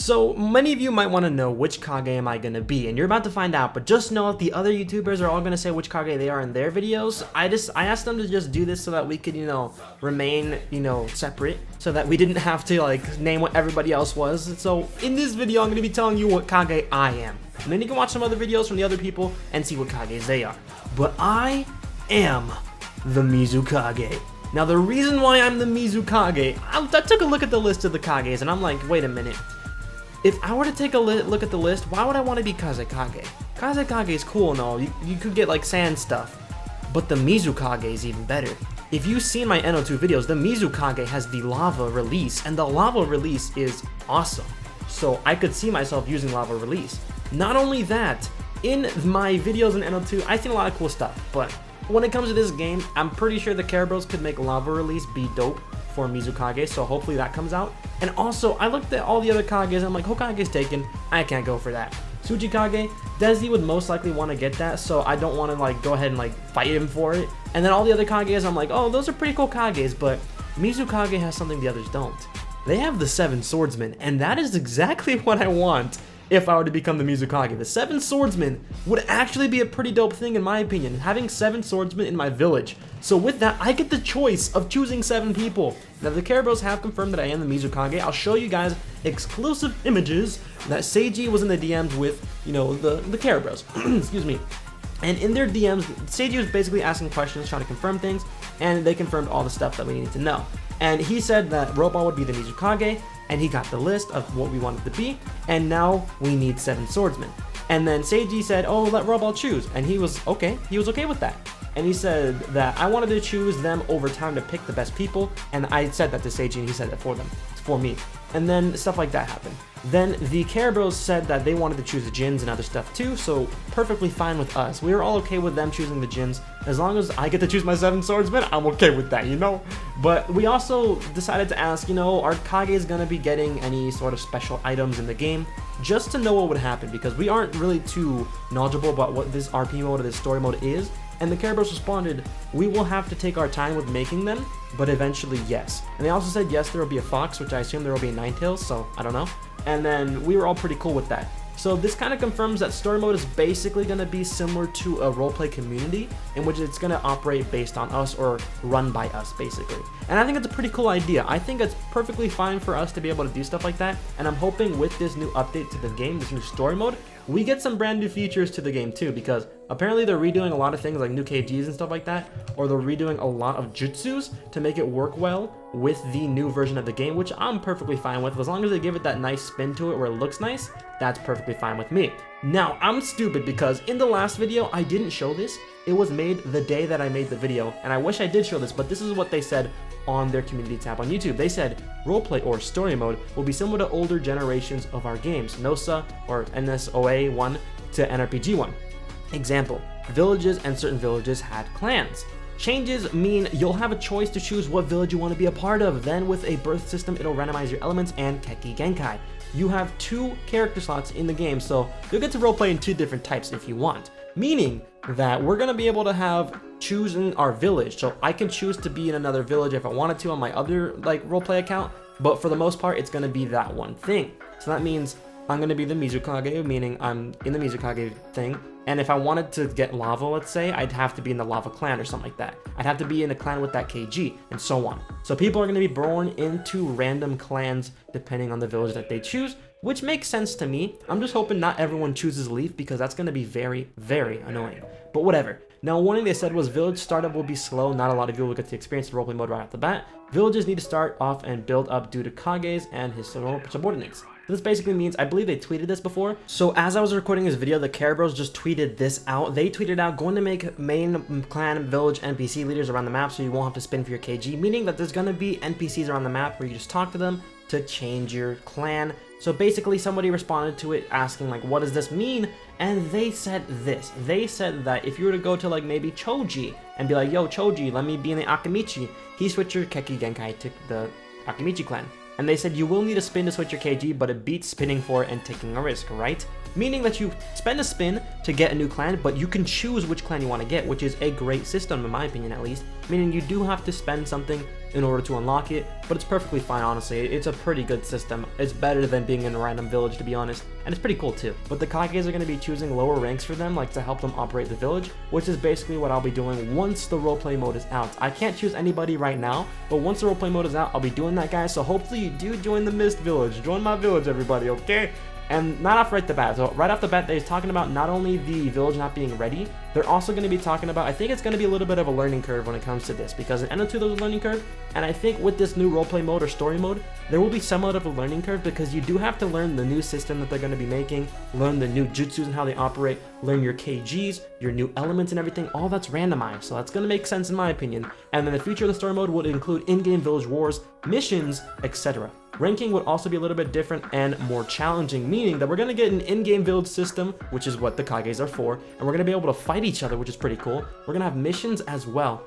So many of you might want to know which Kage am I going to be, and you're about to find out, but just know that the other YouTubers are all going to say which Kage they are in their videos. I asked them to just do this so that we could, remain, separate, so that we didn't have to, name what everybody else was. So in this video, I'm going to be telling you what Kage I am. And then you can watch some other videos from the other people and see what Kages they are. But I am the Mizukage. Now the reason why I'm the Mizukage, I took a look at the list of the Kages and I'm like, wait a minute. If I were to take a look at the list, why would I want to be Kazekage? Kazekage is cool and all, you could get like sand stuff, but the Mizukage is even better. If you've seen my NO2 videos, the Mizukage has the lava release, and the lava release is awesome. So I could see myself using lava release. Not only that, in my videos in NO2, I've seen a lot of cool stuff, but when it comes to this game, I'm pretty sure the Carabros could make lava release be dope for Mizukage, so hopefully that comes out. And also, I looked at all the other Kages and I'm like, Hokage's taken, I can't go for that. Tsuchikage, Desi would most likely want to get that, so I don't want to go ahead and fight him for it. And then all the other Kages, I'm like, oh, those are pretty cool Kages, but Mizukage has something the others don't. They have the 7 swordsmen, and that is exactly what I want if I were to become the Mizukage. The 7 swordsmen would actually be a pretty dope thing in my opinion, having 7 swordsmen in my village. So with that, I get the choice of choosing 7 people. Now the Carabros have confirmed that I am the Mizukage. I'll show you guys exclusive images that Seiji was in the DMs with, the Carabros. Excuse me. And in their DMs, Seiji was basically asking questions, trying to confirm things, and they confirmed all the stuff that we needed to know. And he said that Roball would be the Mizukage, and he got the list of what we wanted to be, and now we need 7 swordsmen. And then Seiji said, oh, let Roball choose, and he was okay with that. And he said that I wanted to choose them over time to pick the best people, and I said that to Seiji, and he said that for me. And then stuff like that happened. Then the Carabros said that they wanted to choose the Jins and other stuff too, so perfectly fine with us. We were all okay with them choosing the Jins. As long as I get to choose my 7 swordsmen, I'm okay with that, But we also decided to ask, are Kages gonna be getting any sort of special items in the game? Just to know what would happen, because we aren't really too knowledgeable about what this RP mode or this story mode is. And the Carabros responded, we will have to take our time with making them, but eventually yes. And they also said yes, there will be a fox, which I assume there will be a Ninetales, so I don't know. And then we were all pretty cool with that. So this kind of confirms that story mode is basically going to be similar to a roleplay community, in which it's going to operate based on us or run by us basically. And I think it's a pretty cool idea. I think it's perfectly fine for us to be able to do stuff like that, and I'm hoping with this new update to the game, this new story mode, we get some brand new features to the game too, because apparently they're redoing a lot of things like new KGs and stuff like that, or they're redoing a lot of jutsus to make it work well with the new version of the game, which I'm perfectly fine with. As long as they give it that nice spin to it where it looks nice, that's perfectly fine with me. Now, I'm stupid because in the last video, I didn't show this. It was made the day that I made the video, and I wish I did show this, but this is what they said on their community tab on YouTube. They said, roleplay or story mode will be similar to older generations of our games, NOSA or NSOA 1 to NRPG 1. Example, villages and certain villages had clans. Changes mean you'll have a choice to choose what village you want to be a part of. Then with a birth system, it'll randomize your elements and Keki Genkai. You have 2 character slots in the game, so you'll get to roleplay in 2 different types if you want. Meaning that we're going to be able to have choosing our village. So I can choose to be in another village if I wanted to on my other roleplay account, but for the most part, it's going to be that one thing. So that means I'm going to be the Mizukage, meaning I'm in the Mizukage thing. And if I wanted to get lava, let's say, I'd have to be in the lava clan or something like that. I'd have to be in a clan with that KG and so on. So people are going to be born into random clans depending on the village that they choose, which makes sense to me. I'm just hoping not everyone chooses Leaf because that's going to be very, very annoying. But whatever. Now, one thing they said was village startup will be slow. Not a lot of people will get to experience the roleplay mode right off the bat. Villages need to start off and build up due to Kages and his subordinates. This basically means, I believe they tweeted this before. So as I was recording this video, the Carabros just tweeted this out. They tweeted out, going to make main clan, village, NPC leaders around the map so you won't have to spin for your KG, meaning that there's going to be NPCs around the map where you just talk to them to change your clan. So basically somebody responded to it asking what does this mean? And they said this. They said that if you were to go to maybe Choji and be like, yo, Choji, let me be in the Akamichi, he switched your Keki Genkai to the Akamichi clan. And they said you will need a spin to switch your KG, but it beats spinning for it and taking a risk, right? meaning that you spend a spin to get a new clan, but you can choose which clan you want to get, which is a great system in my opinion at least, meaning you do have to spend something in order to unlock it, but it's perfectly fine honestly. It's a pretty good system. It's better than being in a random village to be honest, and it's pretty cool too. But the Kages are going to be choosing lower ranks for them, like to help them operate the village, which is basically what I'll be doing once the roleplay mode is out. I can't choose anybody right now, but once the roleplay mode is out, I'll be doing that, guys. So hopefully you do join the Mist village. Join my village, everybody, okay? And not off right the bat. So right off the bat, they're talking about not only the village not being ready, they're also going to be talking about, I think it's going to be a little bit of a learning curve when it comes to this, because in NO2 there was a learning curve, and I think with this new roleplay mode or story mode, there will be somewhat of a learning curve, because you do have to learn the new system that they're going to be making, learn the new jutsus and how they operate, learn your KGs, your new elements and everything. All that's randomized, so that's going to make sense in my opinion. And then the future of the story mode would include in-game village wars, missions, etc. Ranking would also be a little bit different and more challenging, meaning that we're going to get an in-game village system, which is what the Kages are for, and we're going to be able to fight each other, which is pretty cool. We're going to have missions as well,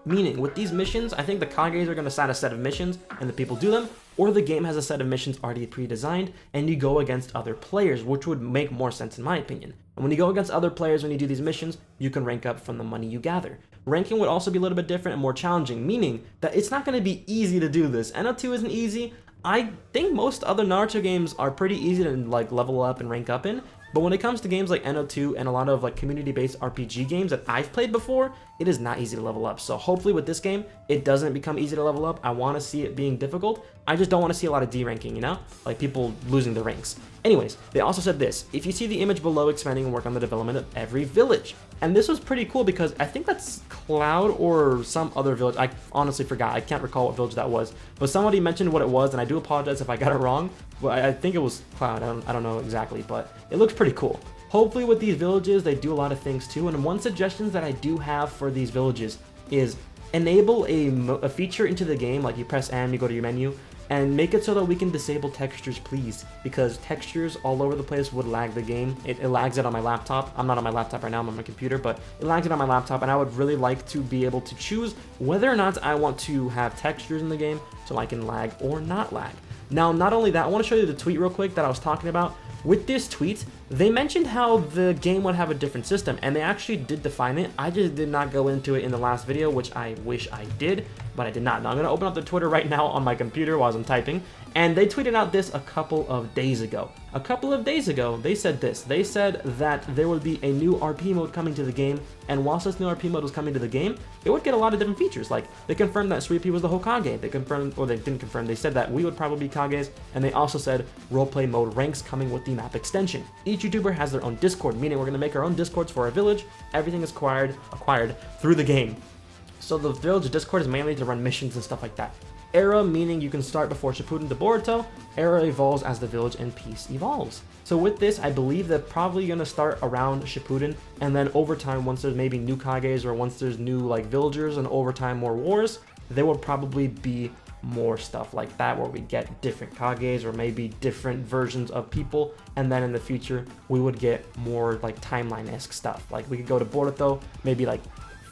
meaning with these missions, I think the Kages are going to assign a set of missions and the people do them, or the game has a set of missions already pre-designed and you go against other players, which would make more sense in my opinion. And when you go against other players, when you do these missions, you can rank up from the money you gather. Ranking would also be a little bit different and more challenging, meaning that it's not going to be easy to do this. NO2 isn't easy. I think most other Naruto games are pretty easy to like level up and rank up in, but when it comes to games like NO2 and a lot of like community-based RPG games that I've played before, it is not easy to level up. So hopefully with this game, it doesn't become easy to level up. I want to see it being difficult. I just don't want to see a lot of D-ranking, you know? Like people losing their ranks. Anyways, they also said this: if you see the image below, expanding and work on the development of every village. And this was pretty cool because I think that's Cloud or some other village. I honestly forgot. I can't recall what village that was. But somebody mentioned what it was, and I do apologize if I got it wrong. But I think it was Cloud. I don't know exactly, but it looks pretty cool. Hopefully with these villages, they do a lot of things too. And one suggestion that I do have for these villages is enable a feature into the game, like you press M, you go to your menu, and make it so that we can disable textures, please, because textures all over the place would lag the game. It lags it on my laptop. I'm not on my laptop right now, I'm on my computer, but it lags it on my laptop, and I would really like to be able to choose whether or not I want to have textures in the game so I can lag or not lag. Now, not only that, I want to show you the tweet real quick that I was talking about. With this tweet, they mentioned how the game would have a different system, and they actually did define it. I just did not go into it in the last video, which I wish I did, but I did not. Now I'm going to open up the Twitter right now on my computer while I'm typing, and they tweeted out this a couple of days ago. A couple of days ago, they said this. They said that there would be a new RP mode coming to the game, and whilst this new RP mode was coming to the game, it would get a lot of different features. Like, they confirmed that Sweet Pea was the Hokage. They confirmed, or they didn't confirm, they said that we would probably be Kages, and they also said roleplay mode ranks coming with the map extension. Each YouTuber has their own Discord, meaning we're going to make our own Discords for our village. Everything is acquired through the game. So the village Discord is mainly to run missions and stuff like that. Era, meaning you can start before Shippuden to Boruto. Era evolves as the village and peace evolves. So with this, I believe they're probably going to start around Shippuden, and then over time, once there's maybe new Kages or once there's new like villagers and over time more wars, there will probably be more stuff like that where we get different Kages or maybe different versions of people, and then in the future we would get more like timeline-esque stuff. Like we could go to Boruto maybe like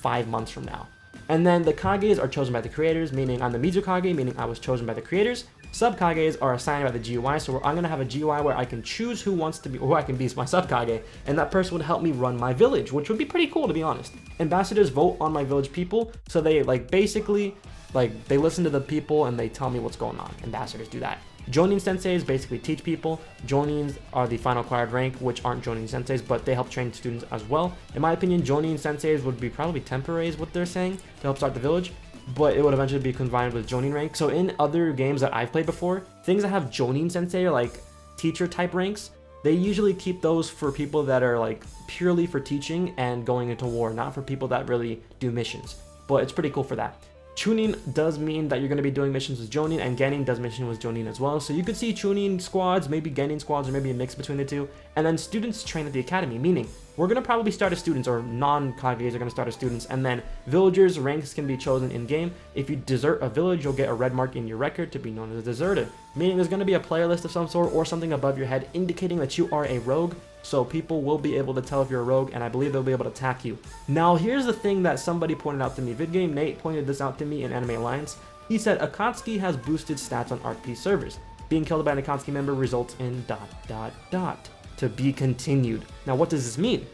5 months from now. And then the Kages are chosen by the creators, meaning I'm the Mizukage, meaning I was chosen by the creators. Sub-Kages are assigned by the GUI, so I'm going to have a GUI where I can choose who wants to be, who I can be my Sub-Kage, and that person would help me run my village, which would be pretty cool to be honest. Ambassadors vote on my village people, so they like basically, like they listen to the people and they tell me what's going on. Ambassadors do that. Jonin senseis basically teach people. Jonins are the final acquired rank, which aren't Jonin senseis, but they help train students as well. In my opinion, Jonin senseis would be probably temporary is what they're saying to help start the village, but it would eventually be combined with Jonin rank. So in other games that I've played before, things that have Jonin sensei or like teacher type ranks, they usually keep those for people that are like purely for teaching and going into war, not for people that really do missions. But it's pretty cool for that. Chunin does mean that you're going to be doing missions with Jonin, and Genin does mission with Jonin as well. So you could see Chunin squads, maybe Genin squads, or maybe a mix between the two. And then students train at the academy, meaning we're going to probably start as students, or non-Kages are going to start as students, and then villagers' ranks can be chosen in-game. If you desert a village, you'll get a red mark in your record to be known as a deserter, meaning there's going to be a player list of some sort or something above your head indicating that you are a rogue. So people will be able to tell if you're a rogue, and I believe they'll be able to attack you. Now, here's the thing that somebody pointed out to me. VidGame Nate pointed this out to me in Anime Alliance. He said Akatsuki has boosted stats on RP servers. Being killed by an Akatsuki member results in ... to be continued. Now, what does this mean?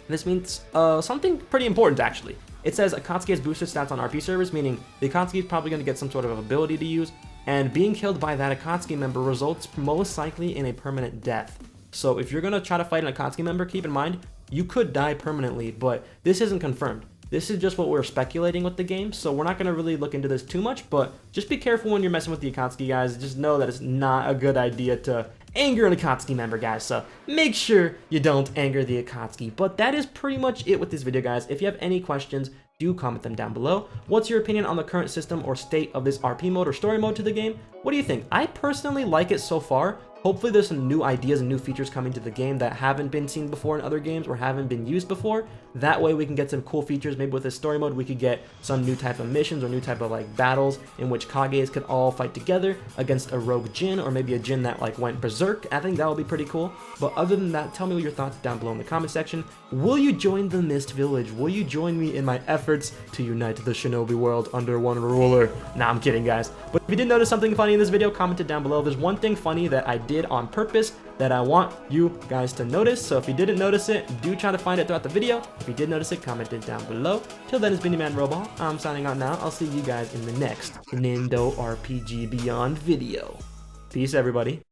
This means something pretty important, actually. It says Akatsuki has boosted stats on RP servers, meaning the Akatsuki is probably going to get some sort of ability to use, and being killed by that Akatsuki member results most likely in a permanent death. So if you're going to try to fight an Akatsuki member, keep in mind, you could die permanently, but this isn't confirmed. This is just what we're speculating with the game, so we're not going to really look into this too much, but just be careful when you're messing with the Akatsuki, guys. Just know that it's not a good idea to anger an Akatsuki member, guys, so make sure you don't anger the Akatsuki. But that is pretty much it with this video, guys. If you have any questions, do comment them down below. What's your opinion on the current system or state of this RP mode or story mode to the game? What do you think? I personally like it so far. Hopefully there's some new ideas and new features coming to the game that haven't been seen before in other games or haven't been used before. That way we can get some cool features. Maybe with this story mode we could get some new type of missions or new type of like battles in which Kages could all fight together against a rogue Jin, or maybe a Jin that like went berserk. I think that would be pretty cool. But other than that, tell me your thoughts down below in the comment section. Will you join the Mist Village? Will you join me in my efforts to unite the shinobi world under one ruler? Nah, I'm kidding, guys. But if you did notice something funny in this video, comment it down below. There's one thing funny that I did on purpose that I want you guys to notice. So if you didn't notice it, do try to find it throughout the video. If you did notice it, comment it down below. Till then, it's been your man Roball. I'm signing out now. I'll see you guys in the next Nintendo RPG Beyond video. Peace, everybody.